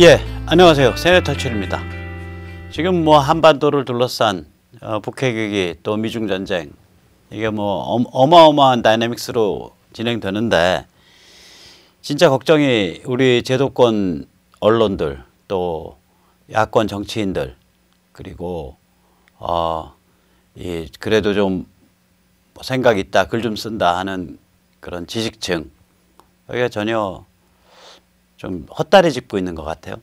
예, 안녕하세요. 세네터칠입니다. 지금 뭐 한반도를 둘러싼 북핵위기 또 미중 전쟁 이게 뭐 어마어마한 다이내믹스로 진행되는데 진짜 걱정이 우리 제도권 언론들 또 야권 정치인들 그리고 그래도 좀 생각 있다 글 좀 쓴다 하는 그런 지식층 여기가 전혀 좀 헛다리 짚고 있는 것 같아요.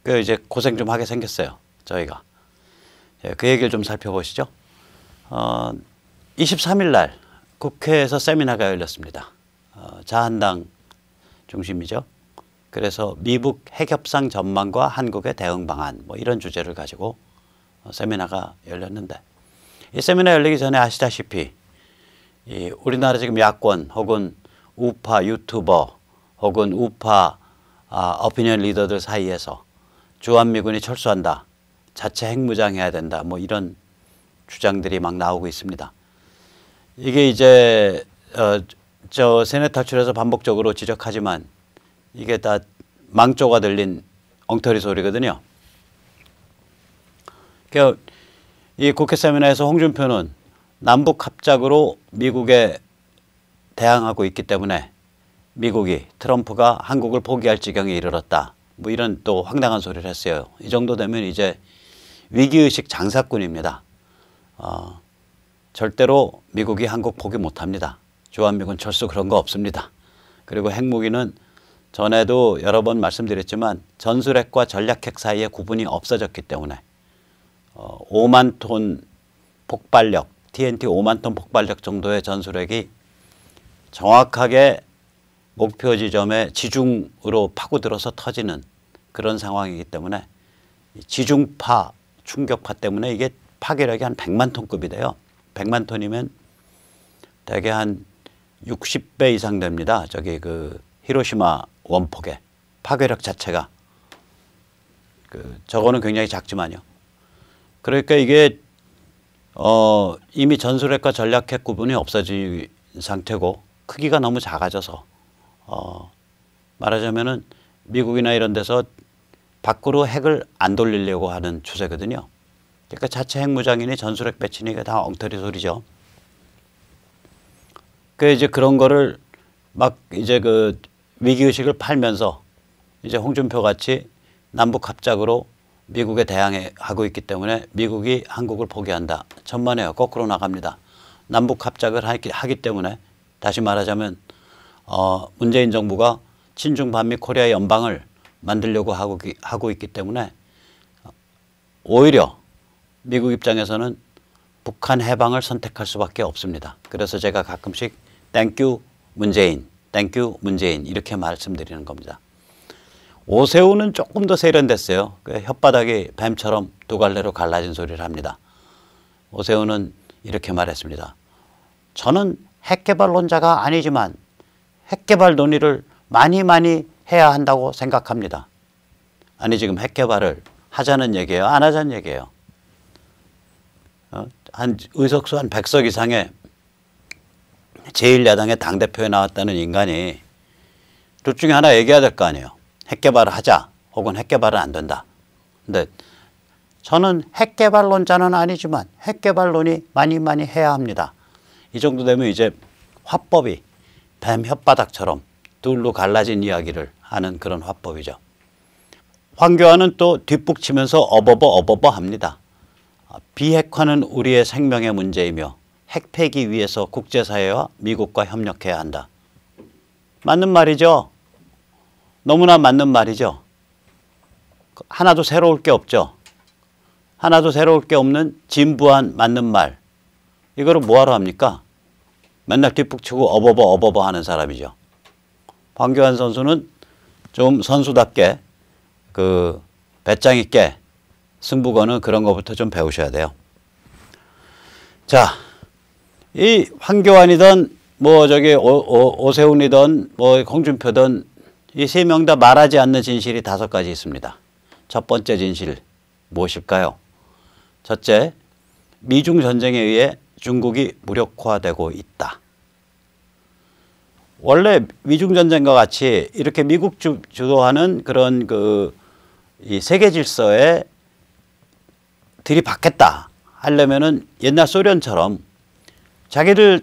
그 이제 고생 좀 하게 생겼어요. 저희가. 그 얘기를 좀 살펴보시죠. 23일 날 국회에서 세미나가 열렸습니다. 자한당 중심이죠. 그래서 미북 핵협상 전망과 한국의 대응 방안 뭐 이런 주제를 가지고 세미나가 열렸는데 이 세미나 열리기 전에 아시다시피 우리나라 지금 야권 혹은 우파 유튜버 혹은 우파 어피니언 리더들 사이에서 주한미군이 철수한다. 자체 핵무장해야 된다. 뭐 이런 주장들이 막 나오고 있습니다. 이게 이제 저 세네터출에서 반복적으로 지적하지만 이게 다 망조가 들린 엉터리 소리거든요. 그러니까 이 국회 세미나에서 홍준표는 남북 합작으로 미국에 대항하고 있기 때문에 미국이 트럼프가 한국을 포기할 지경에 이르렀다. 뭐 이런 또 황당한 소리를 했어요. 이 정도 되면 이제 위기의식 장사꾼입니다. 절대로 미국이 한국 포기 못합니다. 주한미군 철수 그런 거 없습니다. 그리고 핵무기는 전에도 여러 번 말씀드렸지만 전술핵과 전략핵 사이에 구분이 없어졌기 때문에 5만 톤 폭발력, TNT 5만 톤 폭발력 정도의 전술핵이 정확하게 목표 지점에 지중으로 파고들어서 터지는 그런 상황이기 때문에 지중파, 충격파 때문에 이게 파괴력이 한 100만 톤급이 돼요. 100만 톤이면 대개 한 60배 이상 됩니다. 저기 그 히로시마 원폭의 파괴력 자체가 저거는 굉장히 작지만요. 그러니까 이게 이미 전술핵과 전략핵 구분이 없어진 상태고 크기가 너무 작아져서 말하자면은 미국이나 이런 데서 밖으로 핵을 안 돌리려고 하는 추세거든요. 그러니까 자체 핵무장이니 전술핵 배치니 다 엉터리 소리죠. 그 이제 그런 거를 막 이제 그 위기의식을 팔면서 이제 홍준표 같이 남북 합작으로 미국에 대항하고 있기 때문에 미국이 한국을 포기한다. 천만에요. 거꾸로 나갑니다. 남북 합작을 하기 때문에 다시 말하자면 문재인 정부가 친중 반미 코리아 연방을 만들려고 하고 있기 때문에 오히려 미국 입장에서는 북한 해방을 선택할 수밖에 없습니다. 그래서 제가 가끔씩 땡큐 문재인, 땡큐 문재인 이렇게 말씀드리는 겁니다. 오세훈은 조금 더 세련됐어요. 혓바닥이 뱀처럼 두 갈래로 갈라진 소리를 합니다. 오세훈은 이렇게 말했습니다. 저는 핵개발론자가 아니지만 핵개발 논의를 많이 해야 한다고 생각합니다. 아니 지금 핵개발을 하자는 얘기예요? 안 하자는 얘기예요? 한 의석수 한 100석 이상의 제1야당의 당대표에 나왔다는 인간이 둘 중에 하나 얘기해야 될 거 아니에요. 핵개발을 하자 혹은 핵개발은 안 된다. 근데 저는 핵개발론자는 아니지만 핵개발론이 많이 해야 합니다. 이 정도 되면 이제 화법이 뱀 혓바닥처럼 둘로 갈라진 이야기를 하는 그런 화법이죠. 황교안은 또 뒷북치면서 어버버 합니다. 비핵화는 우리의 생명의 문제이며 핵 폐기 위해서 국제사회와 미국과 협력해야 한다. 맞는 말이죠. 너무나 맞는 말이죠. 하나도 새로울 게 없죠. 하나도 새로울 게 없는 진부한 맞는 말. 이거를 뭐하러 합니까? 맨날 뒷북치고 어버버 하는 사람이죠. 황교안 선수는 좀 선수답게 그 배짱 있게 승부 거는 그런 것부터 좀 배우셔야 돼요. 자, 이 황교안이든 뭐 저기 오세훈이든 뭐 홍준표든 이 세 명 다 말하지 않는 진실이 5가지 있습니다. 첫 번째 진실 무엇일까요? 첫째, 미중 전쟁에 의해 중국이 무력화되고 있다. 원래 미중 전쟁과 같이 이렇게 미국 주도하는 그런 이 세계 질서에 들이받겠다 하려면은 옛날 소련처럼 자기들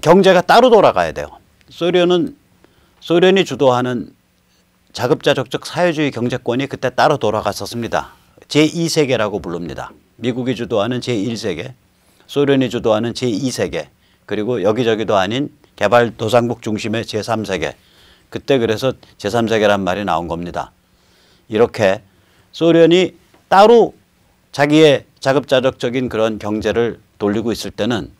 경제가 따로 돌아가야 돼요. 소련이 주도하는 자급자족적 사회주의 경제권이 그때 따로 돌아갔었습니다. 제2세계라고 부릅니다. 미국이 주도하는 제1세계, 소련이 주도하는 제2세계, 그리고 여기저기도 아닌 개발도상국 중심의 제3세계. 그때 그래서 제3세계란 말이 나온 겁니다. 이렇게 소련이 따로 자기의 자급자족적인 그런 경제를 돌리고 있을 때는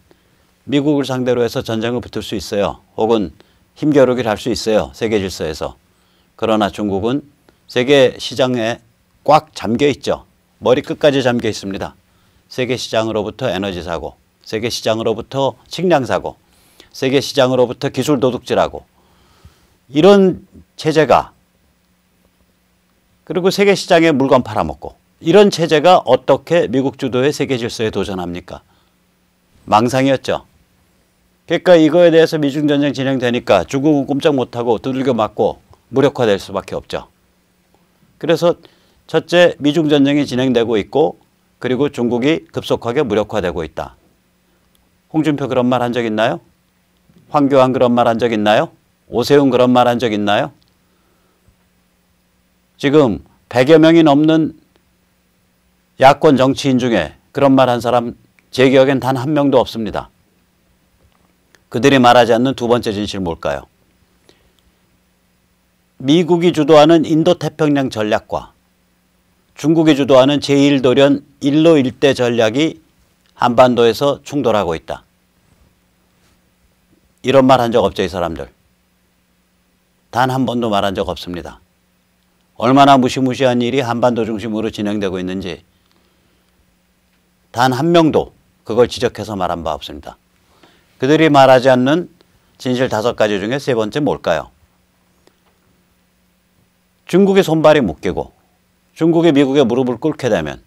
미국을 상대로 해서 전쟁을 붙을 수 있어요. 혹은 힘겨루기를 할 수 있어요. 세계 질서에서. 그러나 중국은 세계 시장에 꽉 잠겨 있죠. 머리 끝까지 잠겨 있습니다. 세계 시장으로부터 에너지 사고, 세계 시장으로부터 식량 사고, 세계 시장으로부터 기술 도둑질하고, 이런 체제가, 그리고 세계 시장에 물건 팔아먹고, 이런 체제가 어떻게 미국 주도의 세계 질서에 도전합니까? 망상이었죠. 그러니까 이거에 대해서 미중 전쟁 진행되니까 중국은 꼼짝 못하고 두들겨 맞고 무력화될 수밖에 없죠. 그래서 첫째, 미중 전쟁이 진행되고 있고, 그리고 중국이 급속하게 무력화되고 있다. 홍준표 그런 말 한 적 있나요? 황교안 그런 말 한 적 있나요? 오세훈 그런 말 한 적 있나요? 지금 100여 명이 넘는 야권 정치인 중에 그런 말 한 사람 제 기억엔 단 한 명도 없습니다. 그들이 말하지 않는 두 번째 진실 뭘까요? 미국이 주도하는 인도태평양 전략과 중국이 주도하는 제1도련 일로 일대 전략이 한반도에서 충돌하고 있다. 이런 말 한 적 없죠, 이 사람들. 단 한 번도 말한 적 없습니다. 얼마나 무시무시한 일이 한반도 중심으로 진행되고 있는지 단 한 명도 그걸 지적해서 말한 바 없습니다. 그들이 말하지 않는 진실 5가지 중에 세 번째 뭘까요? 중국의 손발이 묶이고 중국이 미국의 무릎을 꿇게 되면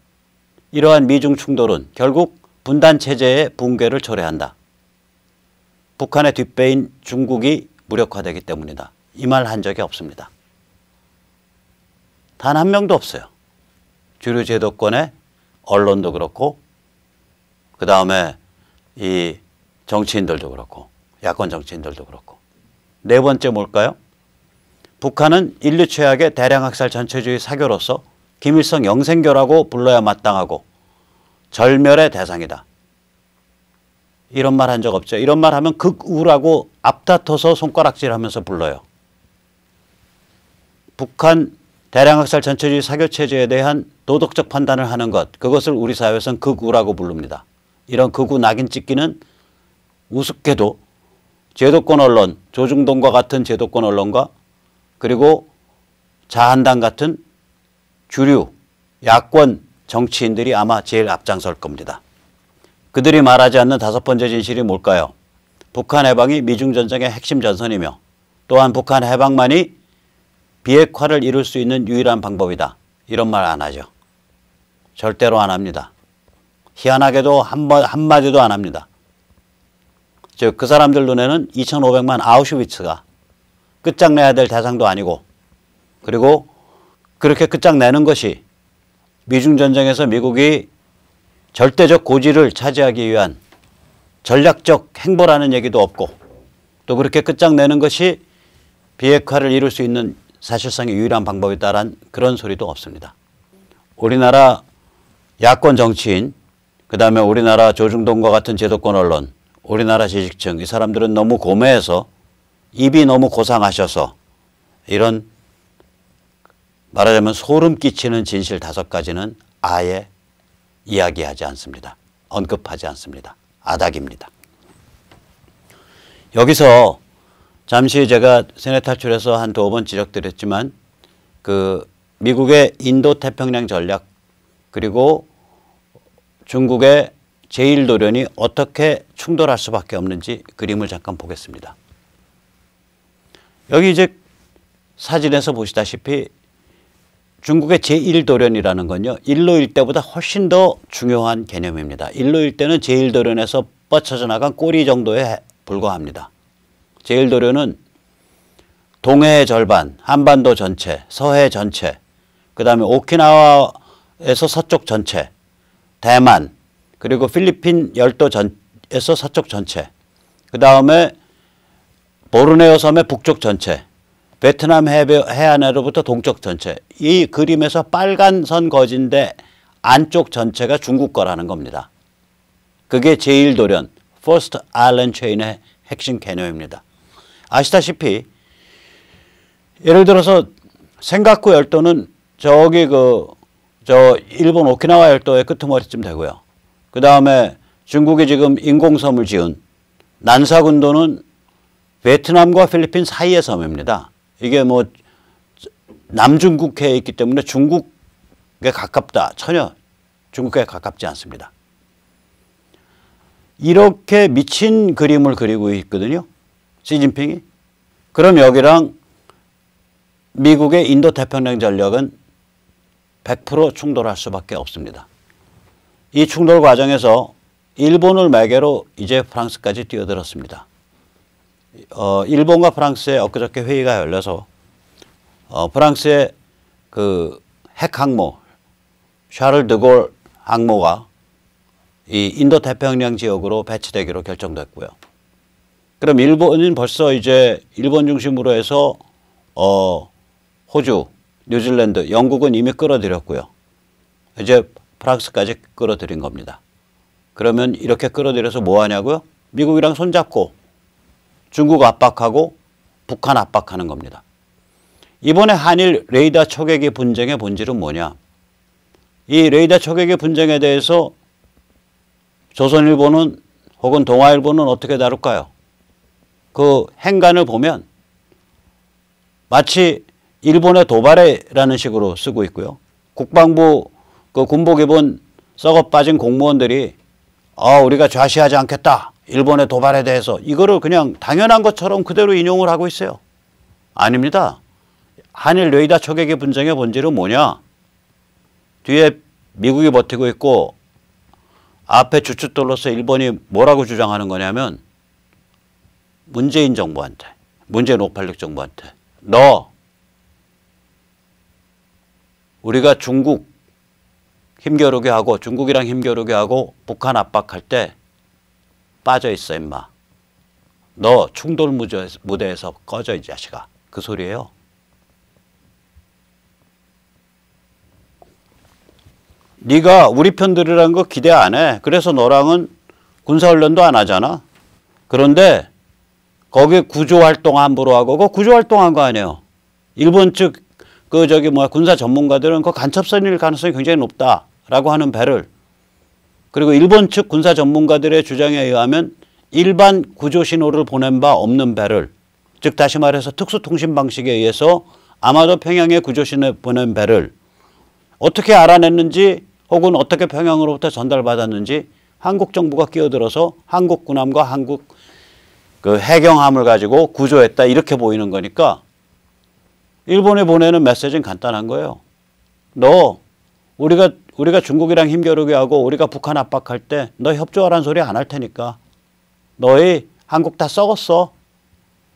이러한 미중 충돌은 결국 분단체제의 붕괴를 초래한다. 북한의 뒷배인 중국이 무력화되기 때문이다. 이 말 한 적이 없습니다. 단 한 명도 없어요. 주류 제도권의 언론도 그렇고, 그 다음에 이 정치인들도 그렇고, 야권 정치인들도 그렇고. 네 번째 뭘까요? 북한은 인류 최악의 대량학살 전체주의 사교로서 김일성 영생교라고 불러야 마땅하고 절멸의 대상이다. 이런 말 한 적 없죠. 이런 말 하면 극우라고 앞다퉈서 손가락질하면서 불러요. 북한 대량학살 전체주의 사교체제에 대한 도덕적 판단을 하는 것, 그것을 우리 사회에서는 극우라고 부릅니다. 이런 극우 낙인 찍기는 우습게도 제도권 언론, 조중동과 같은 제도권 언론과 그리고 자한당 같은 주류 야권 정치인들이 아마 제일 앞장설 겁니다. 그들이 말하지 않는 5번째 진실이 뭘까요? 북한 해방이 미중 전쟁의 핵심 전선이며 또한 북한 해방만이 비핵화를 이룰 수 있는 유일한 방법이다. 이런 말 안 하죠. 절대로 안 합니다. 희한하게도 한마디도 안 합니다. 즉 그 사람들 눈에는 2,500만 아우슈비츠가 끝장내야 될 대상도 아니고, 그리고 그렇게 끝장내는 것이 미중 전쟁에서 미국이 절대적 고지를 차지하기 위한 전략적 행보라는 얘기도 없고, 또 그렇게 끝장내는 것이 비핵화를 이룰 수 있는 사실상의 유일한 방법이다라는 그런 소리도 없습니다. 우리나라 야권 정치인, 그 다음에 우리나라 조중동과 같은 제도권 언론, 우리나라 지식층, 이 사람들은 너무 고매해서 입이 너무 고상하셔서 이런 말하자면 소름 끼치는 진실 5가지는 아예 이야기하지 않습니다. 언급하지 않습니다. 아닥입니다. 여기서 잠시 제가 세뇌 탈출해서 한 2번 지적드렸지만 그 미국의 인도태평양 전략 그리고 중국의 제1도련이 어떻게 충돌할 수밖에 없는지 그림을 잠깐 보겠습니다. 여기 이제 사진에서 보시다시피 중국의 제1도련이라는 건요, 일로 일대보다 훨씬 더 중요한 개념입니다. 일로 일대는 제1도련에서 뻗쳐져 나간 꼬리 정도에 불과합니다. 제1도련은 동해의 절반, 한반도 전체, 서해 전체, 그 다음에 오키나와에서 서쪽 전체, 대만, 그리고 필리핀 열도에서 서쪽 전체, 그 다음에 보르네오 섬의 북쪽 전체, 베트남 해안으로부터 동쪽 전체, 이 그림에서 빨간 선 거진데 안쪽 전체가 중국 거라는 겁니다. 그게 제1도련, First Island Chain의 핵심 개념입니다. 아시다시피 예를 들어서 센가쿠 열도는 저기 일본 오키나와 열도의 끄트머리쯤 되고요. 그 다음에 중국이 지금 인공섬을 지은 난사군도는 베트남과 필리핀 사이의 섬입니다. 이게 뭐 남중국해에 있기 때문에 중국에 가깝다. 전혀 중국에 가깝지 않습니다. 이렇게 미친 그림을 그리고 있거든요. 시진핑이. 그럼 여기랑 미국의 인도태평양 전략은 100% 충돌할 수밖에 없습니다. 이 충돌 과정에서 일본을 매개로 이제 프랑스까지 뛰어들었습니다. 일본과 프랑스의 엊그저께 회의가 열려서 프랑스의 그 핵항모 샤를 드골 항모가 이 인도태평양 지역으로 배치되기로 결정됐고요. 그럼 일본은 벌써 이제 일본 중심으로 해서 호주, 뉴질랜드, 영국은 이미 끌어들였고요. 이제 프랑스까지 끌어들인 겁니다. 그러면 이렇게 끌어들여서 뭐 하냐고요? 미국이랑 손잡고 중국 압박하고 북한 압박하는 겁니다. 이번에 한일 레이더 초계기 분쟁의 본질은 뭐냐? 이 레이더 초계기 분쟁에 대해서 조선일보는 혹은 동아일보는 어떻게 다룰까요? 그 행간을 보면 마치 일본의 도발해라는 식으로 쓰고 있고요. 국방부 그 군복 입은 썩어 빠진 공무원들이 우리가 좌시하지 않겠다. 일본의 도발에 대해서 이거를 그냥 당연한 것처럼 그대로 인용을 하고 있어요. 아닙니다. 한일 레이더 초계기 분쟁의 본질은 뭐냐? 뒤에 미국이 버티고 있고 앞에 주춧돌로서 일본이 뭐라고 주장하는 거냐면 문재인 정부한테, 문재인 586 정부한테 너 우리가 중국 힘겨루게 하고 중국이랑 힘겨루게 하고 북한 압박할 때 빠져 있어 임마. 너 충돌 무대에서 꺼져 이 자식아. 그 소리예요. 네가 우리 편 들으라는 거 기대 안 해. 그래서 너랑은 군사훈련도 안 하잖아. 그런데 거기 구조활동 함부로 하고 그 구조활동한 거 아니에요. 일본 측 군사 전문가들은 그 간첩선일 가능성이 굉장히 높다라고 하는 배를, 그리고 일본 측 군사 전문가들의 주장에 의하면 일반 구조 신호를 보낸 바 없는 배를, 즉 다시 말해서 특수통신 방식에 의해서 아마도 평양에 구조 신호 보낸 배를 어떻게 알아냈는지 혹은 어떻게 평양으로부터 전달받았는지 한국 정부가 끼어들어서 한국 군함과 한국 그 해경함을 가지고 구조했다 이렇게 보이는 거니까 일본에 보내는 메시지는 간단한 거예요. 너 우리가 중국이랑 힘겨루게 하고 우리가 북한 압박할 때 너 협조하라는 소리 안 할 테니까 너희 한국 다 썩었어.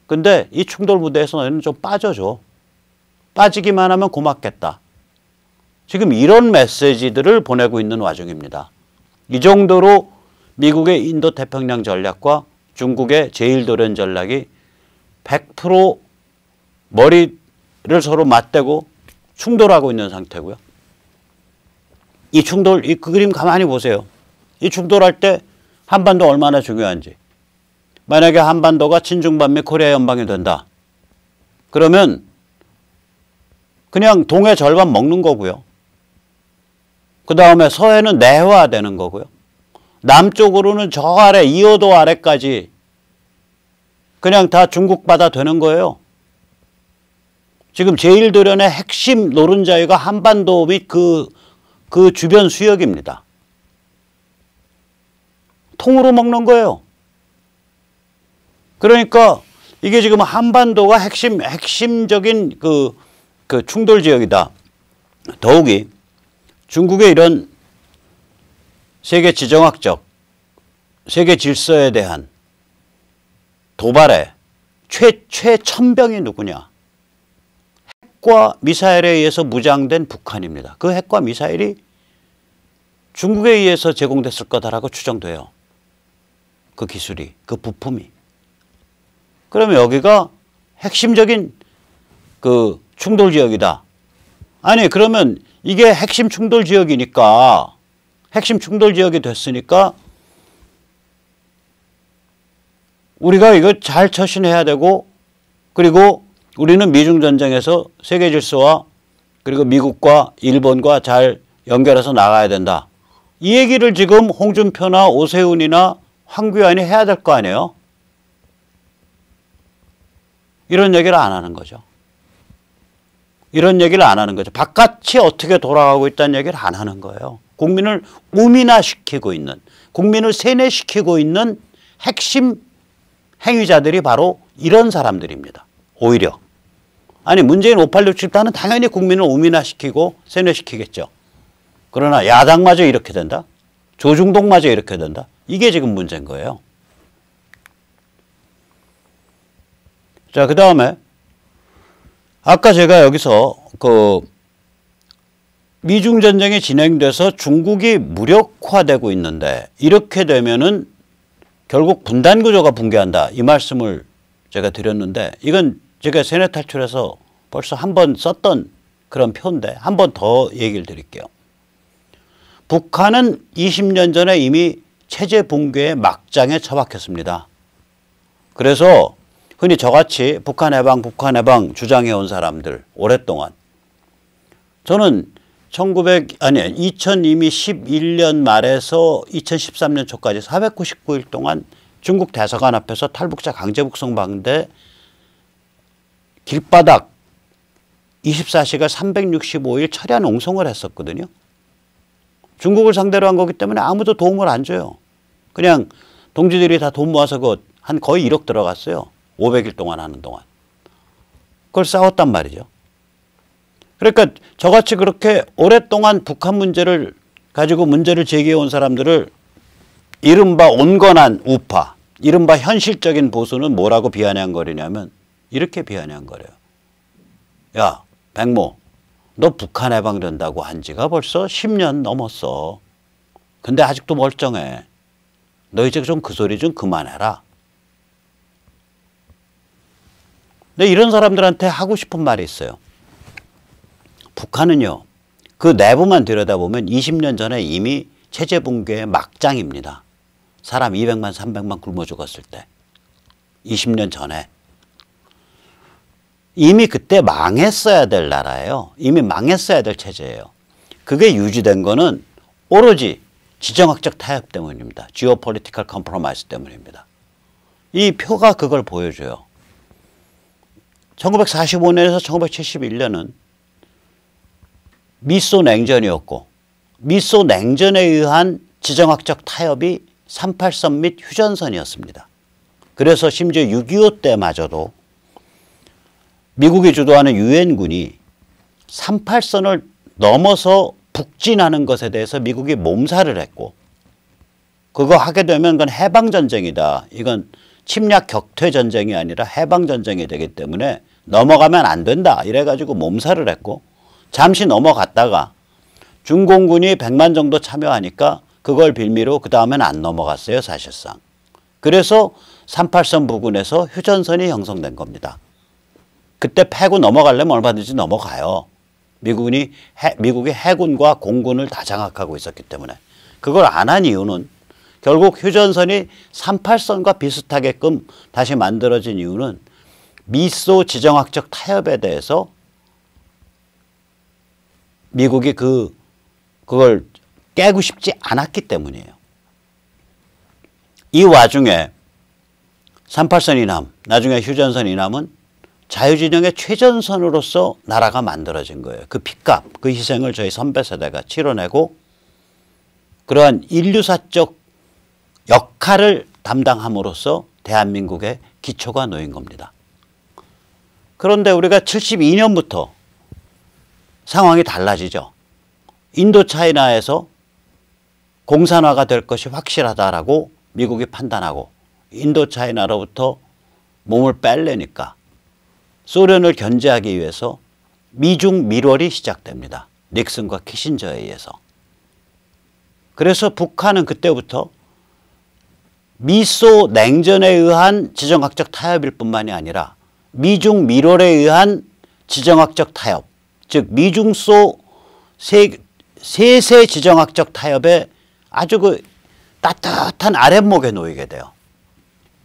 근데 이 충돌 무대에서 너희는 좀 빠져줘. 빠지기만 하면 고맙겠다. 지금 이런 메시지들을 보내고 있는 와중입니다. 이 정도로 미국의 인도태평양 전략과 중국의 제1도련 전략이 100% 머리를 서로 맞대고 충돌하고 있는 상태고요. 이 충돌, 그 그림 가만히 보세요. 이 충돌할 때 한반도 얼마나 중요한지. 만약에 한반도가 친중반 및 코리아 연방이 된다. 그러면 그냥 동해 절반 먹는 거고요. 그 다음에 서해는 내화되는 거고요. 남쪽으로는 저 아래, 이어도 아래까지 그냥 다 중국 바다 되는 거예요. 지금 제1도련의 핵심 노른자위가 한반도 및 그 주변 수역입니다. 통으로 먹는 거예요. 그러니까 이게 지금 한반도가 핵심적인 그 충돌 지역이다. 더욱이 중국의 이런 세계 지정학적, 세계 질서에 대한 도발에 최천병이 누구냐? 핵과 미사일에 의해서 무장된 북한입니다. 그 핵과 미사일이 중국에 의해서 제공됐을 거다라고 추정돼요. 그 기술이, 그 부품이. 그러면 여기가 핵심적인 그 충돌 지역이다. 아니, 그러면 이게 핵심 충돌 지역이니까, 핵심 충돌 지역이 됐으니까 우리가 이거 잘 처신해야 되고, 그리고 우리는 미중 전쟁에서 세계 질서와 그리고 미국과 일본과 잘 연결해서 나가야 된다. 이 얘기를 지금 홍준표나 오세훈이나 황교안이 해야 될 거 아니에요? 이런 얘기를 안 하는 거죠. 이런 얘기를 안 하는 거죠. 바깥이 어떻게 돌아가고 있다는 얘기를 안 하는 거예요. 국민을 우민화시키고 있는, 국민을 세뇌시키고 있는 핵심 행위자들이 바로 이런 사람들입니다. 오히려. 아니, 문재인 586 집단은 당연히 국민을 우민화시키고 세뇌시키겠죠. 그러나 야당마저 이렇게 된다? 조중동마저 이렇게 된다? 이게 지금 문제인 거예요. 자, 그 다음에 아까 제가 여기서 그 미중 전쟁이 진행돼서 중국이 무력화되고 있는데 이렇게 되면은 결국 분단 구조가 붕괴한다. 이 말씀을 제가 드렸는데 이건 제가 세뇌 탈출해서 벌써 한 번 썼던 그런 표인데 한 번 더 얘기를 드릴게요. 북한은 20년 전에 이미 체제 붕괴의 막장에 처박혔습니다. 그래서 흔히 저같이 북한 해방 주장해온 사람들 오랫동안 저는 2011년 말에서 2013년 초까지 499일 동안 중국 대사관 앞에서 탈북자 강제 북송방대 길바닥 24시간 365일 철야 농성을 했었거든요. 중국을 상대로 한 거기 때문에 아무도 도움을 안 줘요. 그냥 동지들이 다 돈 모아서 한 거의 1억 들어갔어요. 500일 동안 하는 동안. 그걸 싸웠단 말이죠. 그러니까 저같이 그렇게 오랫동안 북한 문제를 가지고 문제를 제기해 온 사람들을 이른바 온건한 우파, 이른바 현실적인 보수는 뭐라고 비아냥거리냐면 이렇게 비아냥거려요. 야, 백모, 너 북한 해방된다고 한 지가 벌써 10년 넘었어. 근데 아직도 멀쩡해. 너 이제 좀 그 소리 좀 그만해라. 근데 이런 사람들한테 하고 싶은 말이 있어요. 북한은요, 그 내부만 들여다보면 20년 전에 이미 체제 붕괴의 막장입니다. 사람 200만, 300만 굶어 죽었을 때. 20년 전에. 이미 그때 망했어야 될 나라예요. 이미 망했어야 될 체제예요. 그게 유지된 거는 오로지 지정학적 타협 때문입니다. Geopolitical Compromise 때문입니다. 이 표가 그걸 보여줘요. 1945년에서 1971년은 미소 냉전이었고 미소 냉전에 의한 지정학적 타협이 38선 및 휴전선이었습니다. 그래서 심지어 6.25 때마저도 미국이 주도하는 유엔군이 38선을 넘어서 북진하는 것에 대해서 미국이 몸살을 했고 그거 하게 되면 그건 해방전쟁이다. 이건 침략 격퇴 전쟁이 아니라 해방전쟁이 되기 때문에 넘어가면 안 된다. 이래가지고 몸살을 했고 잠시 넘어갔다가 중공군이 100만 정도 참여하니까 그걸 빌미로 그 다음엔 안 넘어갔어요. 사실상. 그래서 38선 부근에서 휴전선이 형성된 겁니다. 그때 패고 넘어가려면 얼마든지 넘어가요. 미국이 해군과 공군을 다 장악하고 있었기 때문에. 그걸 안 한 이유는 결국 휴전선이 38선과 비슷하게끔 다시 만들어진 이유는 미소 지정학적 타협에 대해서 미국이 그걸 깨고 싶지 않았기 때문이에요. 이 와중에 38선 이남, 나중에 휴전선 이남은 자유진영의 최전선으로서 나라가 만들어진 거예요. 그 핏값, 그 희생을 저희 선배 세대가 치러내고 그러한 인류사적 역할을 담당함으로써 대한민국의 기초가 놓인 겁니다. 그런데 우리가 72년부터 상황이 달라지죠. 인도차이나에서 공산화가 될 것이 확실하다라고 미국이 판단하고 인도차이나로부터 몸을 뺄래니까 소련을 견제하기 위해서 미중 밀월이 시작됩니다. 닉슨과 키신저에 의해서. 그래서 북한은 그때부터 미소 냉전에 의한 지정학적 타협일 뿐만이 아니라 미중 밀월에 의한 지정학적 타협, 즉 미중소 세세 지정학적 타협에 아주 그 따뜻한 아랫목에 놓이게 돼요.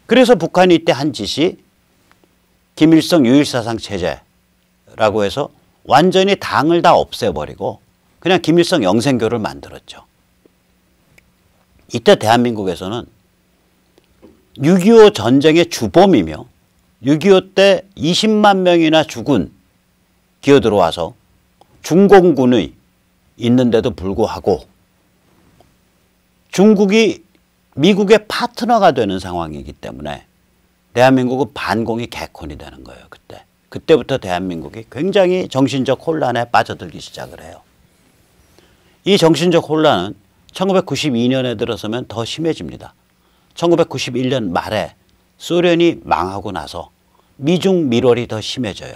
그래서 북한이 이때 한 짓이 김일성 유일사상 체제라고 해서 완전히 당을 다 없애버리고 그냥 김일성 영생교를 만들었죠. 이때 대한민국에서는 6.25 전쟁의 주범이며 6.25 때 20만 명이나 죽은 기어들어와서 중공군의 있는데도 불구하고 중국이 미국의 파트너가 되는 상황이기 때문에 대한민국은 반공이 개콘이 되는 거예요. 그때부터 대한민국이 굉장히 정신적 혼란에 빠져들기 시작을 해요. 이 정신적 혼란은 1992년에 들어서면 더 심해집니다. 1991년 말에 소련이 망하고 나서 미중 밀월이 더 심해져요.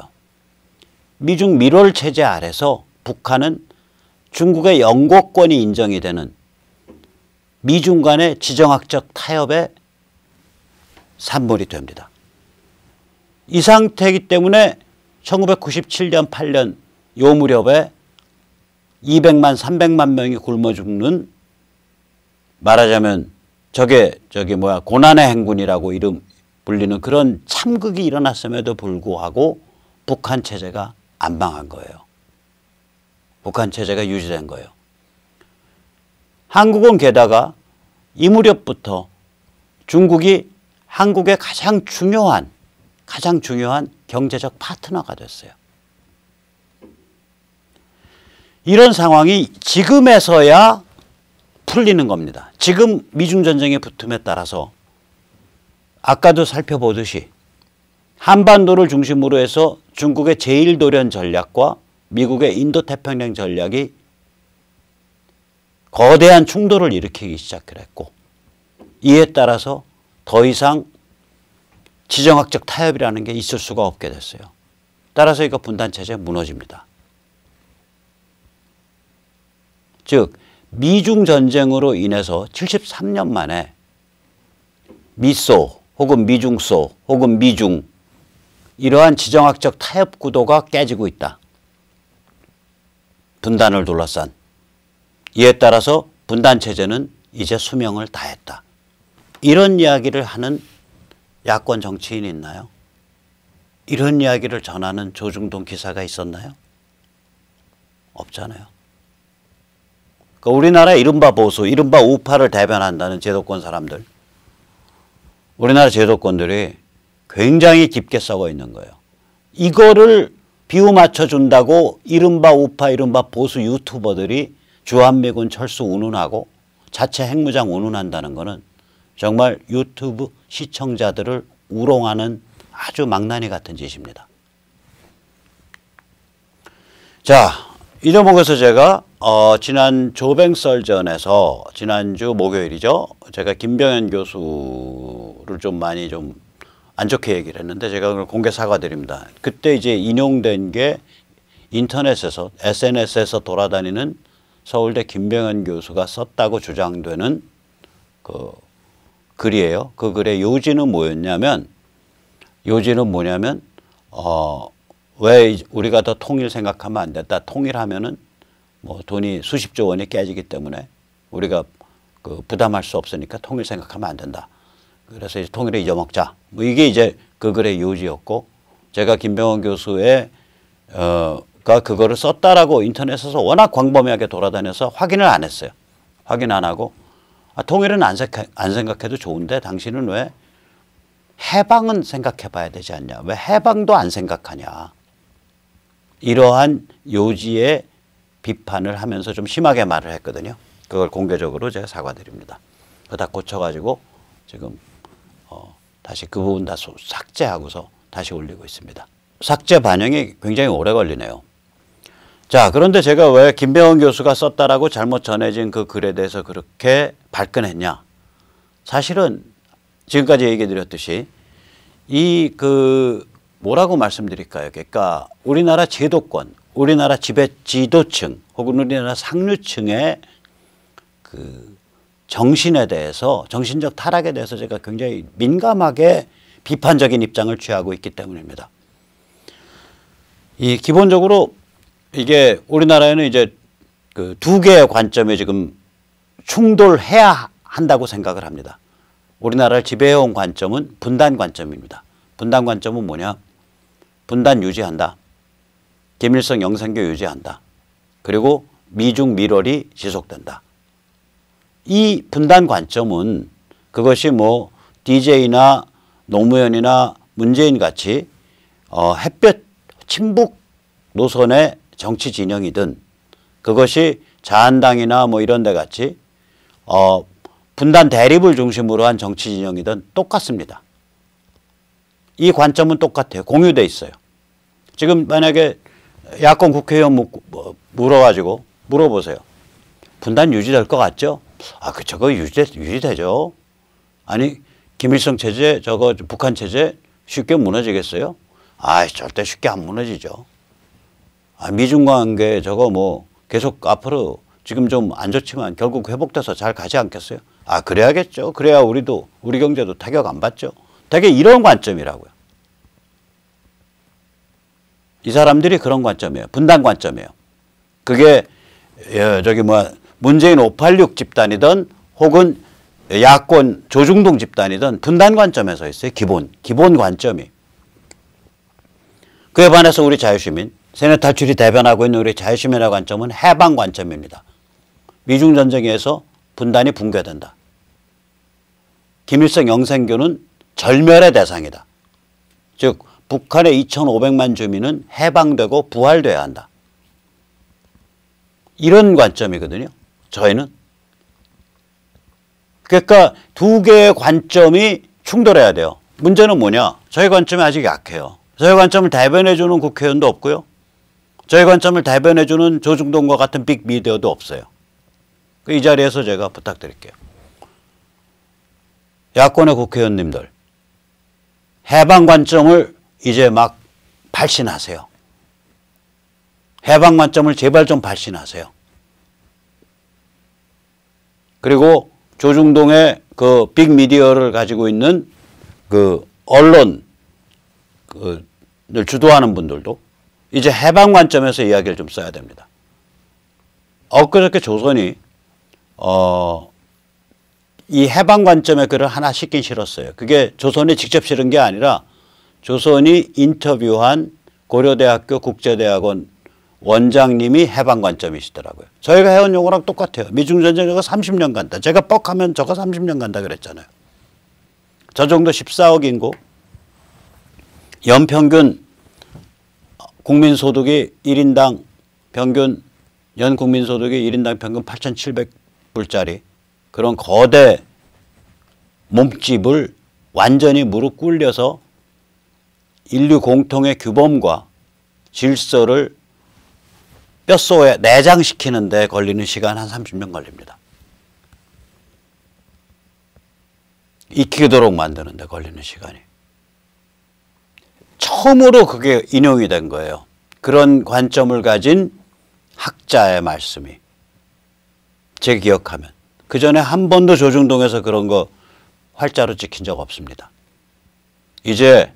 미중 밀월 체제 아래서 북한은 중국의 영고권이 인정이 되는 미중 간의 지정학적 타협에 산물이 됩니다. 이 상태이기 때문에 1997년 8년 요 무렵에 200만 300만 명이 굶어 죽는, 말하자면 고난의 행군이라고 불리는 그런 참극이 일어났음에도 불구하고 북한 체제가 안 망한 거예요. 북한 체제가 유지된 거예요. 한국은 게다가 이 무렵부터 중국이 한국의 가장 중요한 경제적 파트너가 됐어요. 이런 상황이 지금에서야 풀리는 겁니다. 지금 미중전쟁의 붙음에 따라서 아까도 살펴보듯이 한반도를 중심으로 해서 중국의 제1도련 전략과 미국의 인도태평양 전략이 거대한 충돌을 일으키기 시작을 했고, 이에 따라서 더 이상 지정학적 타협이라는 게 있을 수가 없게 됐어요. 따라서 이거 분단체제 무너집니다. 즉 미중 전쟁으로 인해서 73년 만에 미소 혹은 미중소 혹은 미중 이러한 지정학적 타협 구도가 깨지고 있다. 분단을 둘러싼. 이에 따라서 분단체제는 이제 수명을 다했다. 이런 이야기를 하는 야권 정치인이 있나요? 이런 이야기를 전하는 조중동 기사가 있었나요? 없잖아요. 그러니까 우리나라 이른바 보수, 이른바 우파를 대변한다는 제도권 사람들, 우리나라 제도권들이 굉장히 깊게 썩어 있는 거예요. 이거를 비유 맞춰준다고 이른바 우파, 이른바 보수 유튜버들이 주한미군 철수 운운하고 자체 핵무장 운운한다는 것은 정말 유튜브 시청자들을 우롱하는 아주 망나니 같은 짓입니다. 자, 이 대목에서 제가 지난 조뱅설전에서 지난주 목요일이죠. 제가 김병현 교수를 좀 안 좋게 얘기를 했는데 제가 오늘 공개 사과드립니다. 그때 이제 인용된 게 인터넷에서 SNS에서 돌아다니는 서울대 김병현 교수가 썼다고 주장되는 그 글이에요. 그 글의 요지는 뭐냐면 왜 우리가 더 통일 생각하면 안 됐다. 통일하면은 뭐 돈이 수십조 원이 깨지기 때문에 우리가 그 부담할 수 없으니까 통일 생각하면 안 된다. 그래서 이제 통일을 잊어먹자. 뭐 이게 이제 그 글의 요지였고, 제가 김병헌 교수의 가 그거를 썼다라고 인터넷에서 워낙 광범위하게 돌아다녀서 확인을 안 했어요. 확인 안 하고 통일은 안 생각해도 좋은데 당신은 왜 해방은 생각해 봐야 되지 않냐. 왜 해방도 안 생각하냐. 이러한 요지의 비판을 하면서 좀 심하게 말을 했거든요. 그걸 공개적으로 제가 사과드립니다. 그거 다 고쳐가지고 지금 다시 그 부분 다 삭제하고서 다시 올리고 있습니다. 삭제 반영이 굉장히 오래 걸리네요. 자, 그런데 제가 왜 김병헌 교수가 썼다라고 잘못 전해진 그 글에 대해서 그렇게 발끈했냐. 사실은 지금까지 얘기해 드렸듯이 이 뭐라고 말씀드릴까요? 그러니까 우리나라 제도권, 우리나라 지도층 혹은 우리나라 상류층의 정신에 대해서, 정신적 타락에 대해서 제가 굉장히 민감하게 비판적인 입장을 취하고 있기 때문입니다. 기본적으로 이게 우리나라에는 이제 두 개의 관점이 지금 충돌해야 한다고 생각을 합니다. 우리나라를 지배해온 관점은 분단 관점입니다. 분단 관점은 뭐냐? 분단 유지한다. 김일성 영생교 유지한다. 그리고 미중 밀월이 지속된다. 이 분단 관점은 그것이 뭐 DJ나 노무현이나 문재인 같이 햇볕 친북 노선의 정치 진영이든 그것이 자한당이나 뭐 이런 데 같이 분단 대립을 중심으로 한 정치 진영이든 똑같습니다. 이 관점은 똑같아요. 공유돼 있어요. 지금 만약에 야권 국회의원 물어가지고 물어보세요. 분단 유지될 것 같죠? 저거 유지되죠. 아니 김일성 체제, 저거 북한 체제 쉽게 무너지겠어요? 절대 쉽게 안 무너지죠. 미중 관계 저거 뭐 계속 앞으로 지금 좀 안 좋지만 결국 회복돼서 잘 가지 않겠어요? 그래야겠죠. 그래야 우리 경제도 타격 안 받죠. 되게 이런 관점이라고요. 이 사람들이 그런 관점이에요. 분단 관점이에요. 그게 문재인 586 집단이든 혹은 야권 조중동 집단이든 분단 관점에서 있어요. 기본 관점이. 그에 반해서 우리 자유시민, 세뇌 탈출이 대변하고 있는 우리 자유시민의 관점은 해방 관점입니다. 미중전쟁에서 분단이 붕괴된다. 김일성 영생교는 절멸의 대상이다. 즉 북한의 2,500만 주민은 해방되고 부활돼야 한다. 이런 관점이거든요. 저희는. 그러니까 두 개의 관점이 충돌해야 돼요. 문제는 뭐냐? 저희 관점이 아직 약해요. 저희 관점을 대변해주는 국회의원도 없고요. 저희 관점을 대변해주는 조중동과 같은 빅미디어도 없어요. 이 자리에서 제가 부탁드릴게요. 야권의 국회의원님들, 해방 관점을 이제 막 발신하세요. 해방 관점을 제발 좀 발신하세요. 그리고 조중동의 빅미디어를 가지고 있는 언론을 주도하는 분들도 이제 해방 관점에서 이야기를 좀 써야 됩니다. 엊그저께 조선이 이 해방 관점의 글을 하나 싣긴 실었어요. 그게 조선이 직접 실은 게 아니라 조선이 인터뷰한 고려대학교 국제대학원 원장님이 해방 관점이시더라고요. 저희가 해온 용어랑 똑같아요. 미중전쟁 저거 30년 간다. 제가 뻑하면 저거 30년 간다 그랬잖아요. 저 정도 14억 인구, 연평균 국민소득이 1인당 평균, 연국민소득이 1인당 평균 8,700불짜리 그런 거대 몸집을 완전히 무릎 꿇려서 인류 공통의 규범과 질서를 뼛속에 내장시키는 데 걸리는 시간 한 30년 걸립니다. 익히도록 만드는 데 걸리는 시간이. 처음으로 그게 인용이 된 거예요. 그런 관점을 가진 학자의 말씀이. 제 기억하면. 그 전에 한 번도 조중동에서 그런 거 활자로 찍힌 적 없습니다. 이제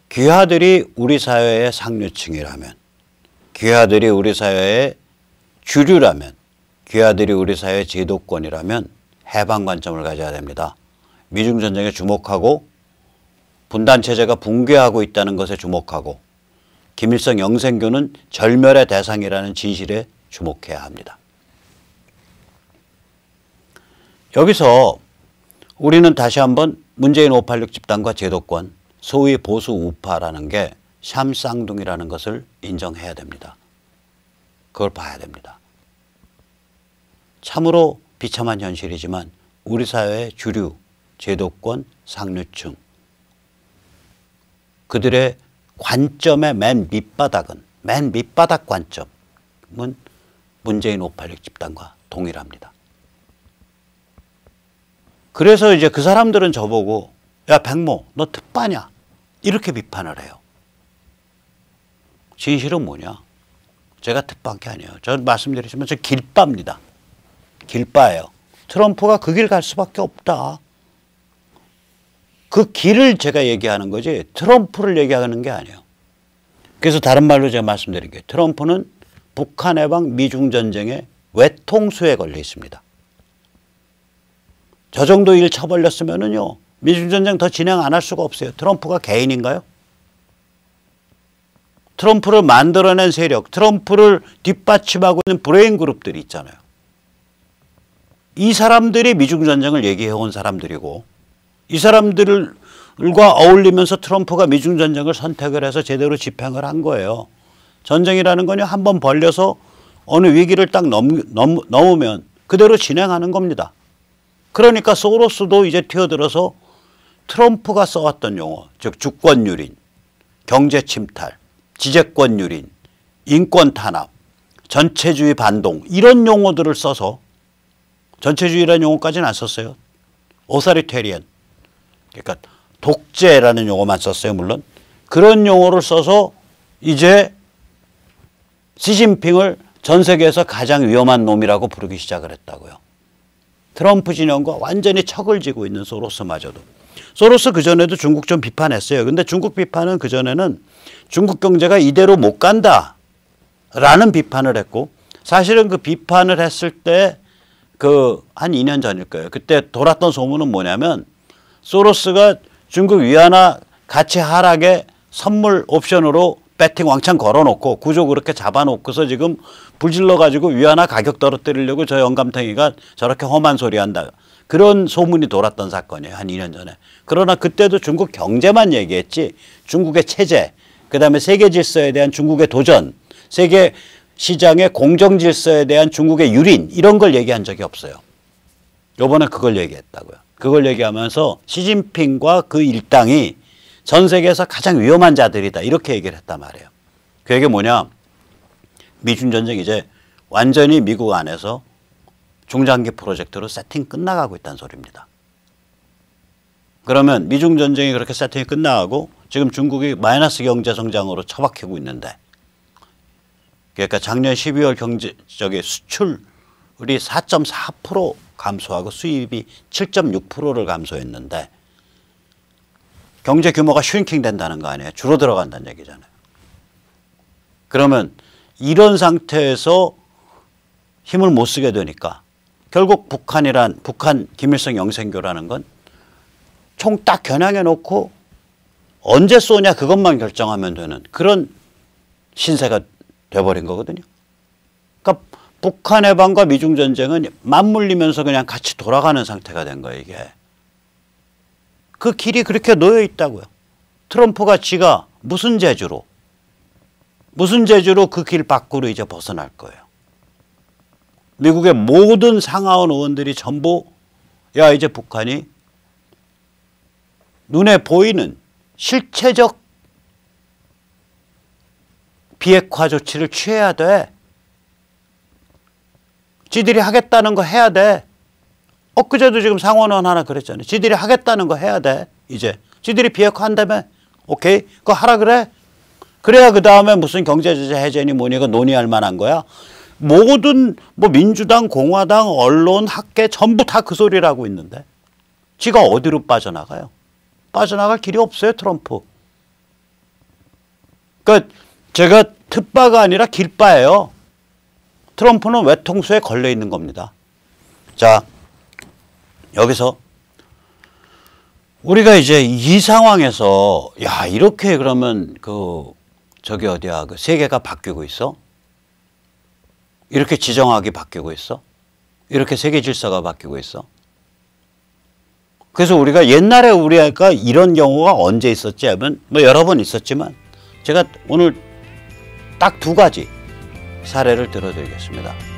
귀하들이 우리 사회의 상류층이라면, 귀하들이 우리 사회의 주류라면, 귀하들이 우리 사회의 제도권이라면 해방 관점을 가져야 됩니다. 미중전쟁에 주목하고 분단체제가 붕괴하고 있다는 것에 주목하고 김일성 영생교는 절멸의 대상이라는 진실에 주목해야 합니다. 여기서 우리는 다시 한번 문재인 586 집단과 제도권, 소위 보수 우파라는 게 샴쌍둥이라는 것을 인정해야 됩니다. 그걸 봐야 됩니다. 참으로 비참한 현실이지만 우리 사회의 주류, 제도권, 상류층 그들의 관점의 맨 밑바닥 관점은 문재인 586 집단과 동일합니다. 그래서 이제 그 사람들은 저보고 야 백모 너 특바냐? 이렇게 비판을 해요. 진실은 뭐냐? 제가 특바한 게 아니에요. 저는 말씀드리지만 저 길바입니다. 길바예요. 트럼프가 그 길 갈 수밖에 없다. 그 길을 제가 얘기하는 거지 트럼프를 얘기하는 게 아니에요. 그래서 다른 말로 제가 말씀드린 게 트럼프는 북한 해방 미중 전쟁의 외통수에 걸려 있습니다. 저 정도 일 쳐벌렸으면은요 미중 전쟁 더 진행 안 할 수가 없어요. 트럼프가 개인인가요? 트럼프를 만들어낸 세력, 트럼프를 뒷받침하고 있는 브레인 그룹들이 있잖아요. 이 사람들이 미중 전쟁을 얘기해온 사람들이고 이 사람들과 어울리면서 트럼프가 미중 전쟁을 선택을 해서 제대로 집행을 한 거예요. 전쟁이라는 건요 한번 벌려서 어느 위기를 딱 넘으면 그대로 진행하는 겁니다. 그러니까 소로스도 이제 뛰어들어서 트럼프가 써왔던 용어, 즉 주권 유린, 경제 침탈, 지재권 유린, 인권 탄압, 전체주의 반동 이런 용어들을 써서 전체주의라는 용어까지는 안 썼어요. 오사리테리언, 그러니까 독재라는 용어만 썼어요. 물론 그런 용어를 써서 이제 시진핑을 전 세계에서 가장 위험한 놈이라고 부르기 시작을 했다고요. 트럼프 진영과 완전히 척을 지고 있는 소로스마저도. 소로스 그전에도 중국 좀 비판했어요. 근데 중국 비판은 그전에는 중국 경제가 이대로 못 간다라는 비판을 했고 사실은 그 비판을 했을 때 그 한 2년 전일 거예요. 그때 돌았던 소문은 뭐냐면 소로스가 중국 위안화 가치 하락에 선물 옵션으로 배팅 왕창 걸어놓고 구조 그렇게 잡아놓고서 지금 불질러 가지고 위안화 가격 떨어뜨리려고 저 영감탱이가 저렇게 험한 소리 한다. 그런 소문이 돌았던 사건이에요. 한 2년 전에. 그러나 그때도 중국 경제만 얘기했지 중국의 체제, 그다음에 세계 질서에 대한 중국의 도전, 세계 시장의 공정 질서에 대한 중국의 유린 이런 걸 얘기한 적이 없어요. 이번에 그걸 얘기했다고요. 그걸 얘기하면서 시진핑과 그 일당이 전 세계에서 가장 위험한 자들이다 이렇게 얘기를 했단 말이에요. 그 얘기 뭐냐? 미중 전쟁 이제 완전히 미국 안에서 중장기 프로젝트로 세팅 끝나가고 있다는 소리입니다. 그러면 미중 전쟁이 그렇게 세팅이 끝나가고 지금 중국이 마이너스 경제 성장으로 처박히고 있는데 그러니까 작년 12월 수출이 4.4% 감소하고 수입이 7.6%를 감소했는데 경제 규모가 슈링킹 된다는 거 아니에요. 줄어들어간다는 얘기잖아요. 그러면 이런 상태에서 힘을 못 쓰게 되니까 결국 북한 김일성 영생교라는 건 총 딱 겨냥해 놓고 언제 쏘냐 그것만 결정하면 되는 그런 신세가 돼버린 거거든요. 그러니까 북한 해방과 미중 전쟁은 맞물리면서 그냥 같이 돌아가는 상태가 된 거예요. 이게. 그 길이 그렇게 놓여 있다고요. 트럼프가 지가 무슨 재주로 그 길 밖으로 이제 벗어날 거예요. 미국의 모든 상하원 의원들이 전부 야 이제 북한이 눈에 보이는 실체적 비핵화 조치를 취해야 돼. 지들이 하겠다는 거 해야 돼. 엊그제도 지금 상원의원 하나 그랬잖아요. 지들이 하겠다는 거 해야 돼. 이제 지들이 비핵화 한다며 오케이 그거 하라 그래. 그래야 그 다음에 무슨 경제제재 해제니 뭐니 그 논의할 만한 거야. 모든 뭐 민주당 공화당 언론 학계 전부 다 그 소리를 하고 있는데 지가 어디로 빠져나가요. 빠져나갈 길이 없어요. 트럼프. 그러니까 제가 특바가 아니라 길바예요. 트럼프는 외통수에 걸려 있는 겁니다. 자, 여기서 우리가 이제 이 상황에서 야 이렇게 그러면 저기 어디야 그 세계가 바뀌고 있어? 이렇게 지정학이 바뀌고 있어? 이렇게 세계 질서가 바뀌고 있어? 그래서 우리가 옛날에 우리가 이런 경우가 언제 있었지 하면 뭐 여러 번 있었지만 제가 오늘 딱 2가지 사례를 들어드리겠습니다.